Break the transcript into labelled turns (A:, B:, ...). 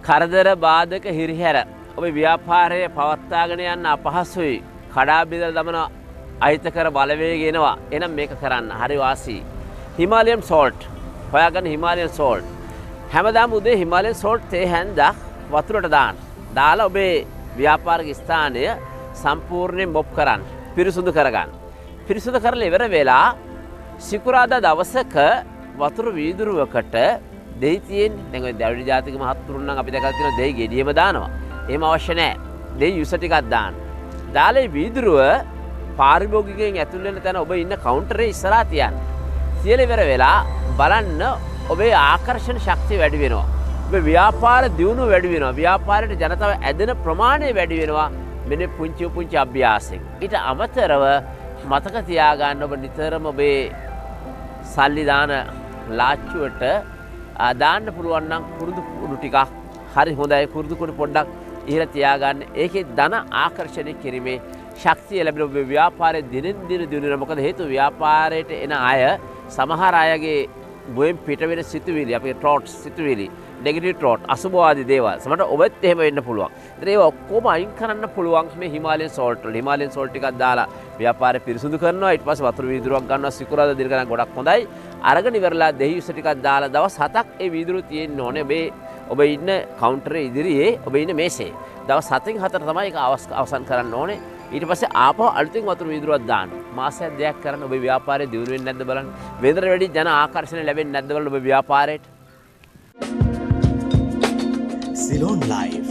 A: කරදර බාධක හිරිහැර ඔබේ ව්‍යාපාරයේ පවත්වාගෙන යන්න අපහසුයි. කඩා බිඳලා දමන අහිතකර බලවේග එනවා. එහෙනම් මේක කරන්න හරි වාසි. හිමාලයන් සෝල්ට්. හොයාගන්න හිමාලයන් සෝල්ට්. හැමදාම උදේ හිමාලයන් සෝල්ට් තේ හැන්දක් වතුරට දාන්න. දාලා ඔබේ ව්‍යාපාරික ස්ථානය සම්පූර්ණයෙන් මොප් කරන්න. පිරිසුදු කරගන්න. පිරිසුදු කරලා ඉවර වෙලා සිකුරාදා දවසක වතුර වීදුරුවකට දෙහි තියෙන්නේ. දැන් ඔය දැවිලි ජාතික මහත්තුරුන් නම් අපි දැකලා තියෙනවා දෙහි ගෙඩියම දානවා. එහෙම අවශ්‍ය නැහැ. දෙහි යුස ටිකක් දාන්න. දාලා වීදුරුව පාරිභෝගිකයන් ඇතුල් වෙන තැන ඔබ ඉන්න කවුන්ටරේ ඉස්සරහා තියන්න. තියලා ඉවර වෙලා බලන්න ඔබේ ආකර්ෂණ ශක්තිය වැඩි වෙනවා. ඔබේ ව්‍යාපාර දියුණුව වැඩි වෙනවා. ව්‍යාපාරයට ජනතාව ඇදෙන ප්‍රමාණය වැඩි වෙනවා. මෙන්න පුංචි අභ්‍යාසයෙන්. ඊට අමතරව මතක තියාගන්න ඔබ නිතරම ඔබේ සල්ලි දාන ලාච්චුවට දාන්න පුළුවන් නම් කුරුදු කුඩු ටිකක් හරි හොඳයි. කුරුදු කුඩු පොඩ්ඩක් ඉහළ තියාගන්න. ඒකේ ධන ආකර්ෂණය කිරීමේ ශක්තිය ලැබෙන ඔබේ ව්‍යාපාරයේ දිනෙන් දින දිනුන. මොකද හේතුව ව්‍යාපාරයට එන අය සමහර අයගේ බුවෙන් පිට වෙන සිතුවිලි අපේ ට්‍රොට්ස් සිතුවිලි නෙගටිව් ට්‍රොට් අසුභවාදී දේවල් සමහරට ඔබත් එහෙම වෙන්න පුළුවන්. ඉතින් ඒක ඔක්කොම අයින් කරන්න පුළුවන් මේ හිමාලයන් සෝල්ට් වල. හිමාලයන් සෝල්ට් ටිකක් දාලා ව්‍යාපාරය පිරිසුදු කරනවා. ඊට පස්සේ වතුර වීදුරුවක් ගන්නවා. සිකුරාදා දින ගණන් ගොඩක් හොඳයි. අරගෙන ඉවරලා දෙහි යුස ටිකක් දාලා දවස් 7ක් ඒ වීදුරුව තියෙන්න ඕනේ. ඔබ ඉන්න කවුන්ටරේ ඉදිරියේ ඔබ ඉන්න මේසේ. දවස් 7න් 4 තමයි ඒක අවසන් කරන්න ඕනේ. ඊට පස්සේ ආපහු අලුතින් වතුර වීදුරුවක් දාන්න. මාසයක් දෙකක් කරන්න ඔබේ ව්‍යාපාරය දියුණු වෙන්නේ නැද්ද බලන්න. වෙනදට වැඩි ජන ආකර්ෂණය ලැබෙන්නේ නැද්ද බලන්න ඔබේ ව්‍යාපාරයට.
B: Ceylon Live